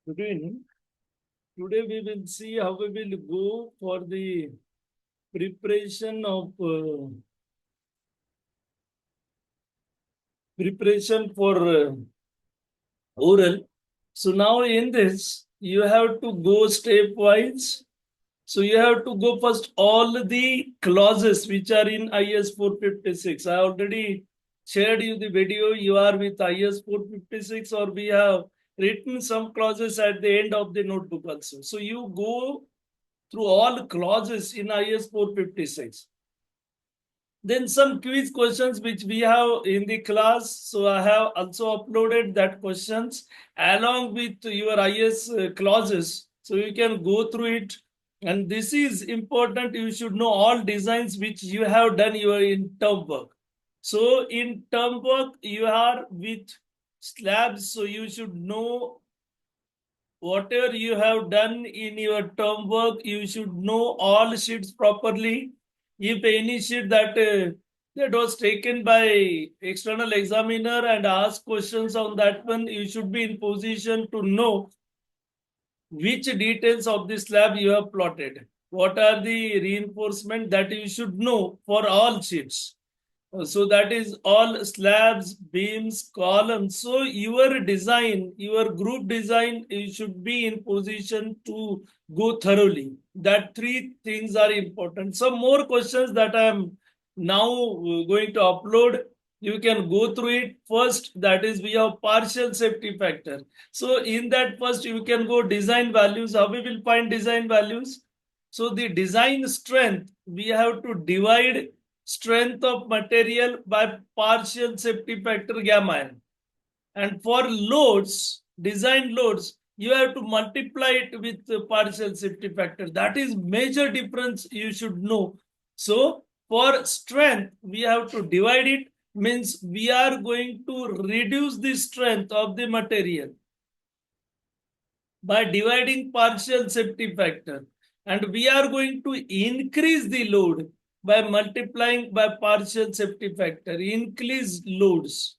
Good evening. Today we will see how we will go for the preparation of preparation for oral. So now in this you have to go stepwise. So you have to go first all the clauses which are in IS 456. I already shared you the video. You are with IS 456 or we have written some clauses at the end of the notebook also. So you go through all clauses in IS 456. Then some quiz questions which we have in the class. So I have also uploaded that questions along with your IS clauses. So you can go through it. And this is important. You should know all designs which you have done your in term work. So in term work, you are with slabs. So you should know whatever you have done in your term work, you should know all sheets properly. If any sheet that was taken by external examiner and ask questions on that one, you should be in position to know which details of the slab you have plotted. What are the reinforcement that you should know for all sheets. So that is all slabs, beams, columns. So your design, your group design, you should be in position to go thoroughly. That three things are important. Some more questions that I am now going to upload. You can go through it first. That is, we have partial safety factor. So in that first, you can go design values. How we will find design values? So the design strength, we have to divide strength of material by partial safety factor gamma n. And for loads, design loads, you have to multiply it with the partial safety factor. That is major difference you should know. So for strength, we have to divide it, means we are going to reduce the strength of the material by dividing partial safety factor. And we are going to increase the load by multiplying by partial safety factor, increase loads.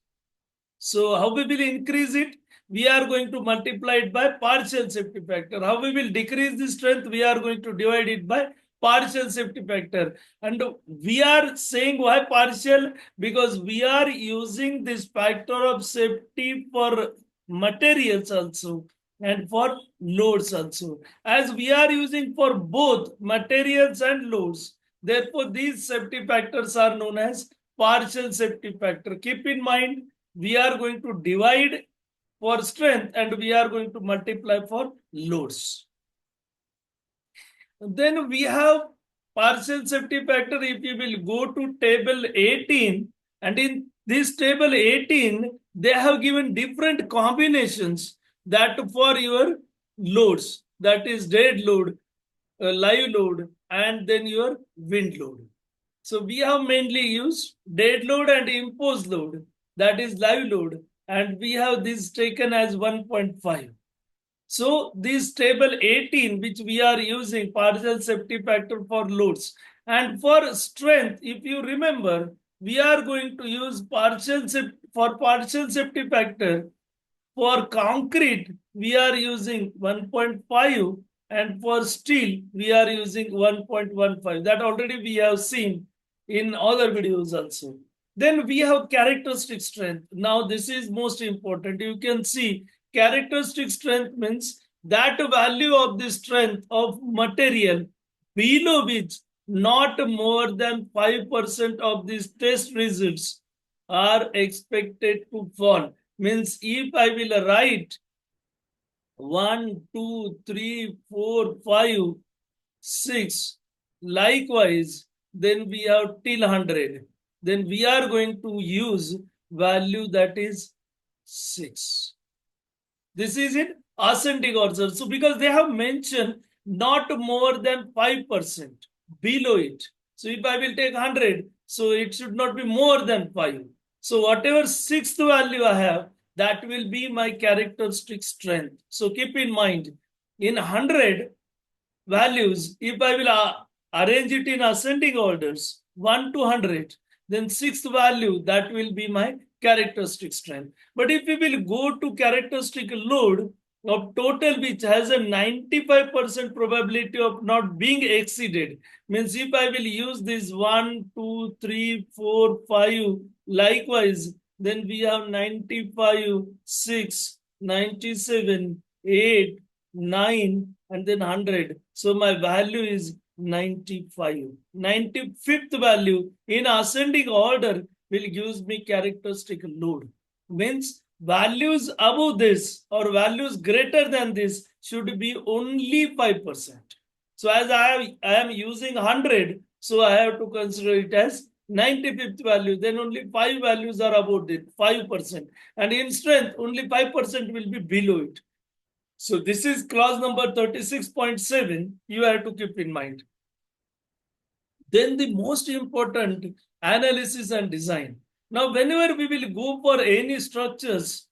So how we will increase it? We are going to multiply it by partial safety factor. How we will decrease the strength? We are going to divide it by partial safety factor. And we are saying why partial? Because we are using this factor of safety for materials also and for loads also. As we are using for both materials and loads, therefore these safety factors are known as partial safety factor. Keep in mind, we are going to divide for strength and we are going to multiply for loads. Then we have partial safety factor. If you will go to table 18, and in this table 18, they have given different combinations that for your loads, that is dead load, live load, and then your wind load. So we have mainly used dead load and imposed load, that is live load, and we have this taken as 1.5. So this table 18, which we are using partial safety factor for loads, and for strength, if you remember, we are going to use partial safety factor. For concrete, we are using 1.5, and for steel, we are using 1.15. That already we have seen in other videos also. Then we have characteristic strength. Now this is most important. You can see characteristic strength means that value of the strength of material below which not more than 5% of these test results are expected to fall. Means if I will write 1, 2, 3, 4, 5, 6, likewise, then we have till 100. Then we are going to use value that is 6. This is in ascending order. So because they have mentioned not more than 5% below it. So if I will take 100, so it should not be more than 5. So whatever sixth value I have, that will be my characteristic strength. So keep in mind, in 100 values, if I will arrange it in ascending orders, 1 to 100, then sixth value, that will be my characteristic strength. But if we will go to characteristic load, of total which has a 95% probability of not being exceeded. Means if I will use this 1, 2, 3, 4, 5, likewise, then we have 95, 6, 97, 8, 9, and then 100. So my value is 95. 95th value in ascending order will give me characteristic load. Means values above this or values greater than this should be only 5%. So as I am using 100, so I have to consider it as 95th value. Then only 5 values are above it, 5%. And in strength, only 5% will be below it. So this is clause number 36.7 you have to keep in mind. Then the most important analysis and design. Now, whenever we will go for any structures,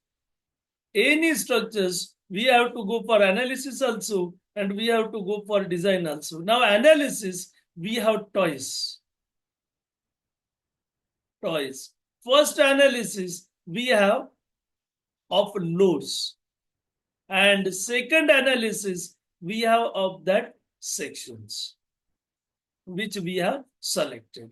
we have to go for analysis also, and we have to go for design also. Now, analysis, we have toys. First analysis, we have of loads. And second analysis, we have of that sections, which we have selected.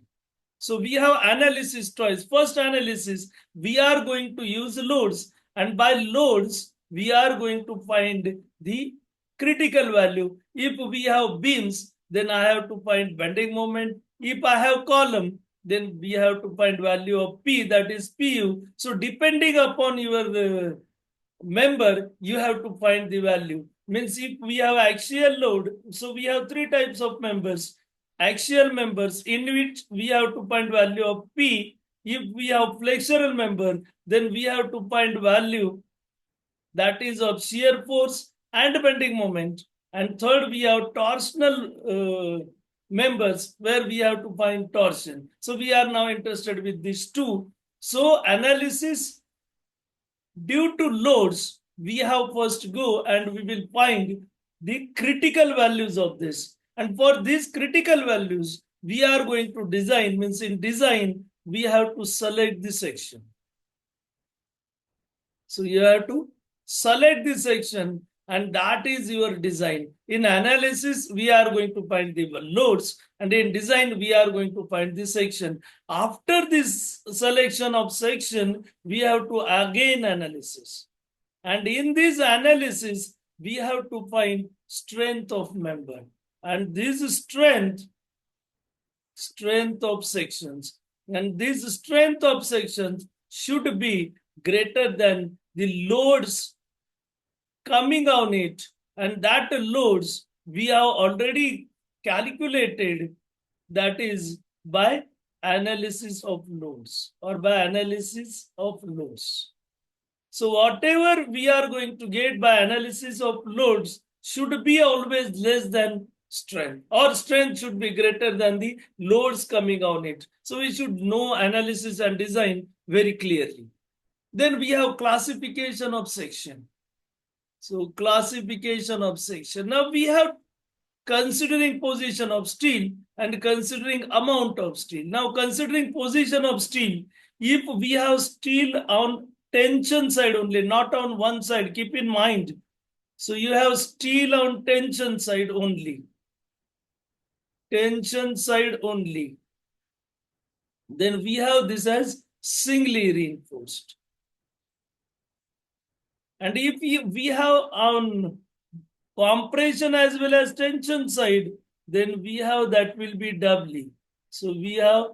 So we have analysis choice. First analysis, we are going to use loads, and by loads, we are going to find the critical value. If we have beams, then I have to find bending moment. If I have column, then we have to find value of P, that is PU. So depending upon your member, you have to find the value. Means if we have axial load, so we have 3 types of members. Axial members in which we have to find value of P. If we have flexural member, then we have to find value that is of shear force and bending moment. And third, we have torsional members where we have to find torsion. So we are now interested with these two. So analysis due to loads, we have first go and we will find the critical values of this. And for these critical values, we are going to design, means in design, we have to select the section. So you have to select the section, and that is your design. In analysis, we are going to find the loads, and in design, we are going to find the section. After this selection of section, we have to again analysis. And in this analysis, we have to find strength of member. And this strength of sections. And this strength of sections should be greater than the loads coming on it. And that loads we have already calculated, that is by analysis of loads or by analysis of loads. So whatever we are going to get by analysis of loads should be always less than strength, or strength should be greater than the loads coming on it. So we should know analysis and design very clearly. Then we have classification of section. So classification of section. Now we have considering position of steel and considering amount of steel. Now considering position of steel, if we have steel on tension side only, not on one side, keep in mind. So you have steel on tension side only. Tension side only. Then we have this as singly reinforced. And if we have on compression as well as tension side, then we have that will be doubly. So we have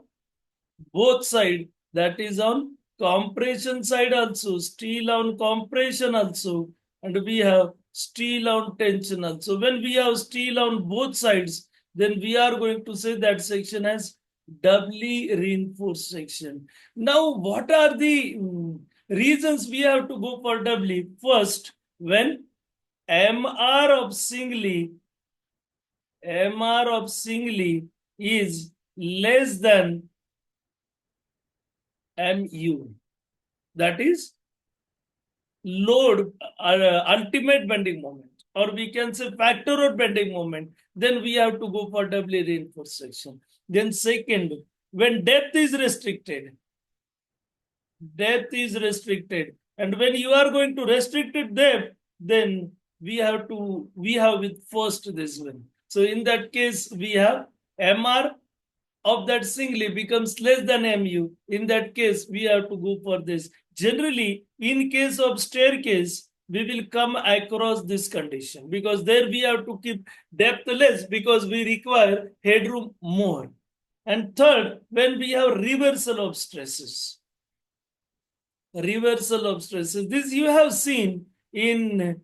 both side, that is on compression side also, steel on compression also, and we have steel on tension also. When we have steel on both sides, then we are going to say that section has doubly reinforced section. Now, what are the reasons we have to go for doubly? First, when MR of singly is less than MU, that is load ultimate bending moment, or we can say factor of bending moment, then we have to go for doubly reinforced section. Then second, when depth is restricted, and when you are going to restricted depth, then we have with first this one. So in that case, we have MR of that singly becomes less than mu. In that case, we have to go for this. Generally, in case of staircase, we will come across this condition because there we have to keep depth less because we require headroom more. And third, when we have reversal of stresses. Reversal of stresses. This you have seen in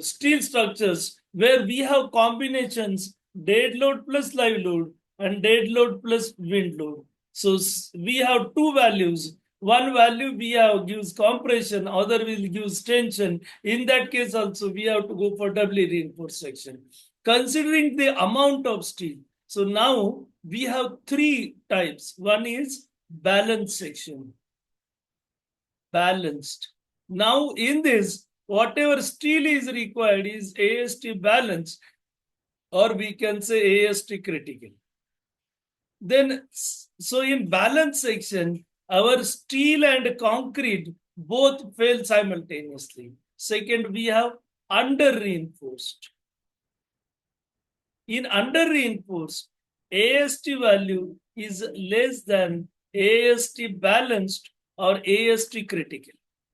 steel structures where we have combinations dead load plus live load and dead load plus wind load. So we have two values. One value we have gives compression, other will gives tension. In that case also we have to go for doubly reinforced section. Considering the amount of steel, so now we have three types. One is balanced section. Balanced. Now in this, whatever steel is required is AST balanced, or we can say AST critical. Then, so in balance section, our steel and concrete both fail simultaneously. Second, we have under reinforced. In under reinforced, AST value is less than AST balanced or AST critical.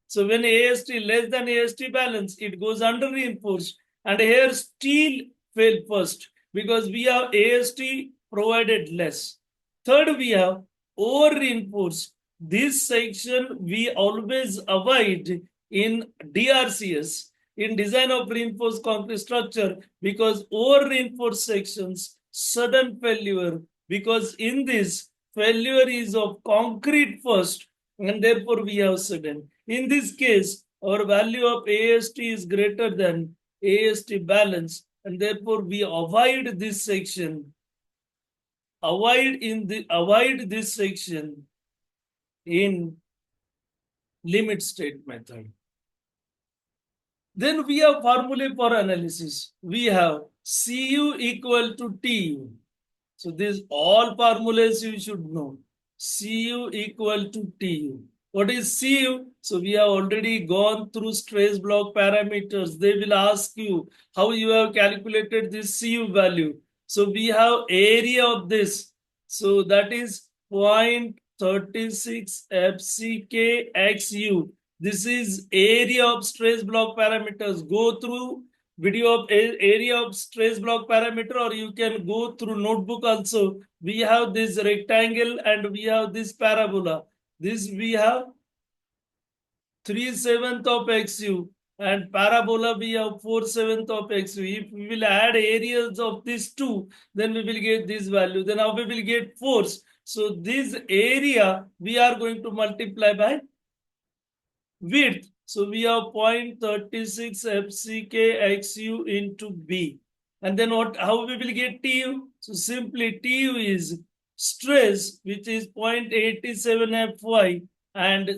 So when AST less than AST balanced, it goes under reinforced, and here steel fail first because we have AST provided less. Third, we have over reinforced. This section we always avoid in DRCS, in design of reinforced concrete structure, because over reinforced sections sudden failure, because in this failure is of concrete first and therefore we have sudden. In this case, our value of AST is greater than AST balance and therefore we avoid this section. Avoid this section in limit state method. Then we have formulae for analysis. We have Cu equal to Tu. So these all formulas you should know. Cu equal to Tu. What is Cu? So we have already gone through stress block parameters. They will ask you how you have calculated this Cu value. So we have area of this. So that is 0.36 FCK XU. This is area of stress block parameters. Go through video of area of stress block parameter, or you can go through notebook also. We have this rectangle and we have this parabola. This we have 3/7 of XU and parabola we have 4/7 of XU. If we will add areas of these two, then we will get this value. Then how we will get force? So this area we are going to multiply by width. So we have 0.36 FCK XU into B. And then how we will get TU? So simply TU is stress, which is 0.87 Fy, and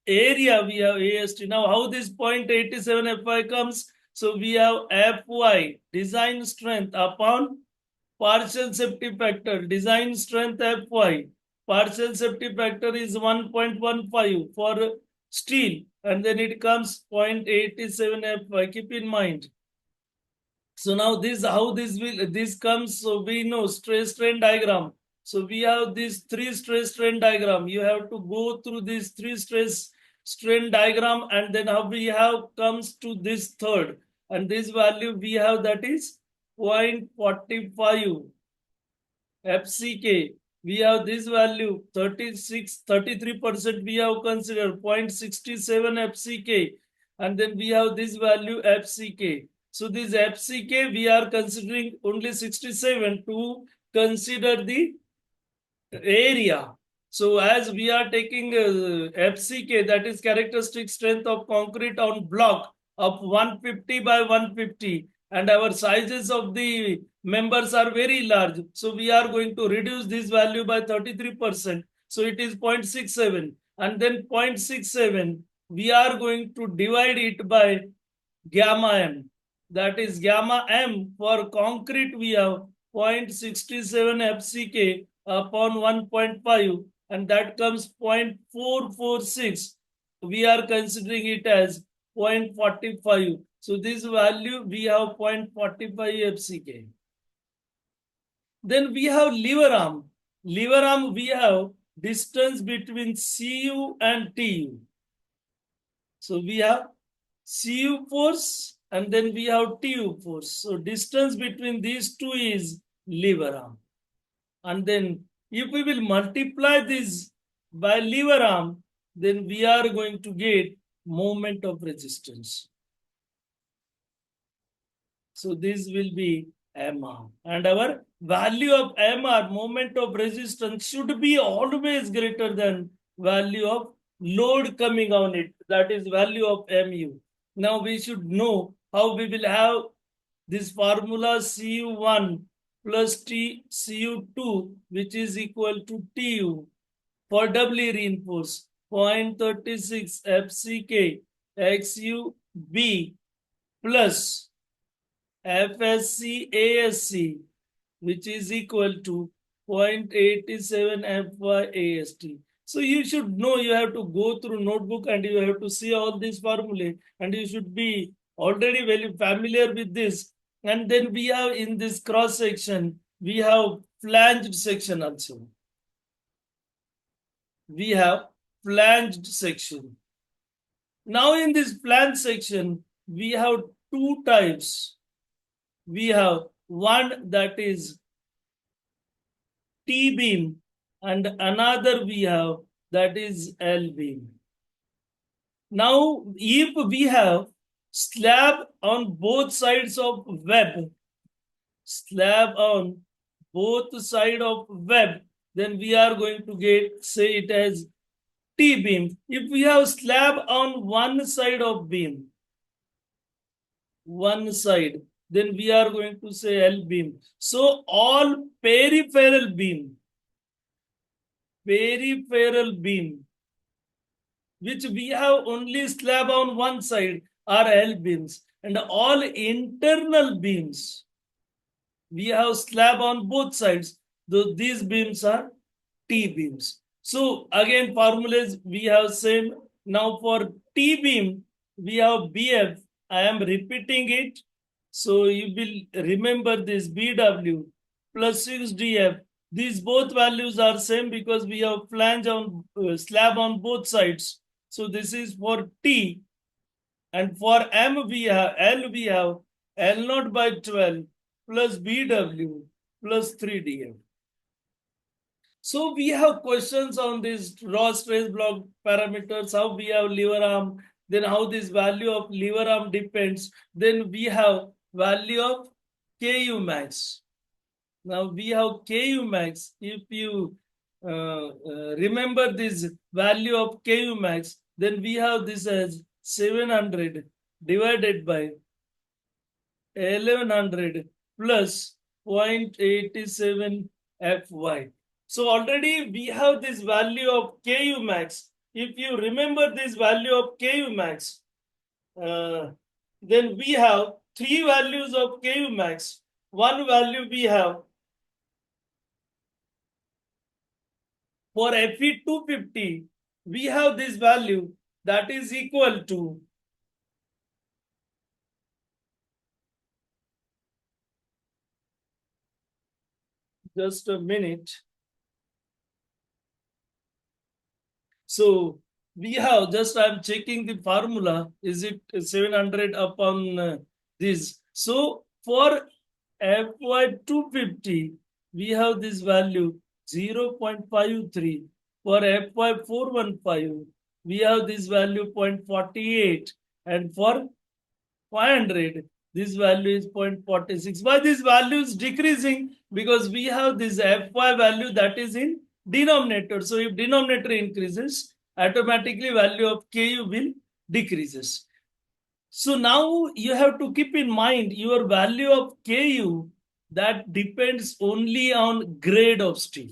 area we have AST. Now how this 0.87 Fy comes? So we have Fy, design strength, upon partial safety factor, design strength Fy. Partial safety factor is 1.15 for steel, and then it comes 0.87 Fy. Keep in mind. So now this how this comes. So we know stress strain diagram. So we have these three stress strain diagram. You have to go through these three stress strain diagram, and then how we have comes to this third, and this value we have, that is 0.45 FCK. We have this value 33% we have considered 0.67 FCK, and then we have this value FCK. So this FCK we are considering only 67 to consider the area. So as we are taking FCK, that is characteristic strength of concrete on block of 150 by 150, and our sizes of the members are very large. So we are going to reduce this value by 33%. So it is 0.67, and then 0.67 we are going to divide it by gamma m. That is gamma m for concrete we have 0.67 FCK upon 1.5, and that comes 0.446. We are considering it as 0.45. So this value we have 0.45 FCK. Then we have lever arm. Lever arm we have distance between CU and TU. So we have CU force and then we have TU force. So distance between these two is lever arm. And then if we will multiply this by lever arm, then we are going to get moment of resistance. So this will be MR. And our value of MR, moment of resistance, should be always greater than value of load coming on it. That is value of MU. Now we should know how we will have this formula CU1 plus CU2, which is equal to TU for doubly reinforced 0.36 FCK XUB plus FSC ASC, which is equal to 0.87 FY AST. So you should know, you have to go through notebook and you have to see all these formulae and you should be already very familiar with this. And then we have in this cross section, we have flanged section also. We have flanged section. Now in this flanged section, we have two types. We have one that is T beam and another we have that is L beam. Now, if we have slab on both sides of web, slab on both side of web, then we are going to get, say it as T beam. If we have slab on one side of beam, one side, then we are going to say L beam. So all peripheral beam, which we have only slab on one side are L beams, and all internal beams, we have slab on both sides. Though these beams are T beams. So again, formulas we have same. Now for T beam, we have BF. I am repeating it. So you will remember this BW plus 6DF. These both values are same because we have flange on slab on both sides. So this is for T. And for M we have L naught by 12 plus BW plus 3DF. So we have questions on these raw stress block parameters, how we have lever arm, then how this value of lever arm depends. Then we have value of KU max. Now we have KU max. If you remember this value of KU max, then we have this as 700 divided by 1100 plus 0.87 Fy. So already we have this value of KU max. If you remember this value of KU max, then we have three values of KU max. One value we have for Fe250, we have this value that is equal to just a minute. So we have just, I'm checking the formula. Is it 700 upon this? So for Fy250, we have this value 0.53. For Fy415, we have this value 0.48. And for 500, this value is 0.46. Why this value is decreasing? Because we have this Fy value that is in denominator. So if denominator increases, automatically value of Ku will decreases. So now you have to keep in mind your value of Ku that depends only on grade of steel.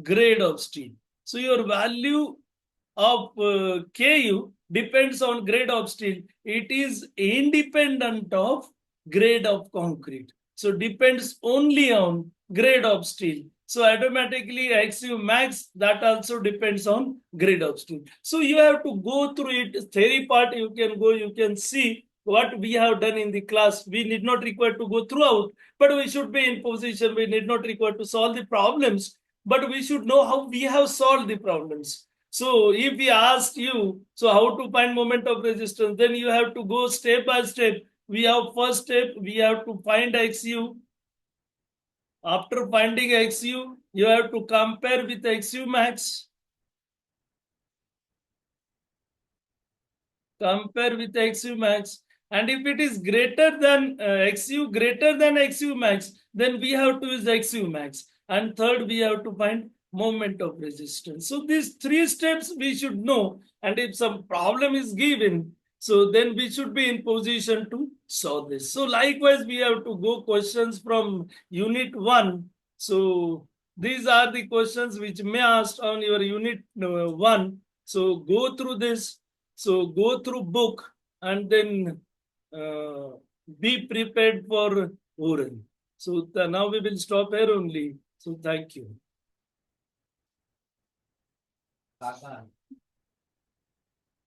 Grade of steel. So your value of Ku depends on grade of steel. It is independent of grade of concrete. So depends only on grade of steel. So automatically XU max, that also depends on grade of student. So you have to go through it. Theory part you can go, you can see what we have done in the class. We need not require to go throughout, but we should be in position. We need not require to solve the problems, but we should know how we have solved the problems. So if we asked you, so how to find moment of resistance, then you have to go step by step. We have first step, we have to find XU. After finding XU, you have to compare with XU max. Compare with XU max. And if it is greater than XU greater than XU max, then we have to use XU max. And third, we have to find moment of resistance. So these three steps we should know. And if some problem is given, so then we should be in position to solve this. So likewise, we have to go questions from unit 1. So these are the questions which may ask on your unit 1. So go through this. So go through book and then uh, be prepared for oral. So now we will stop here only. So thank you.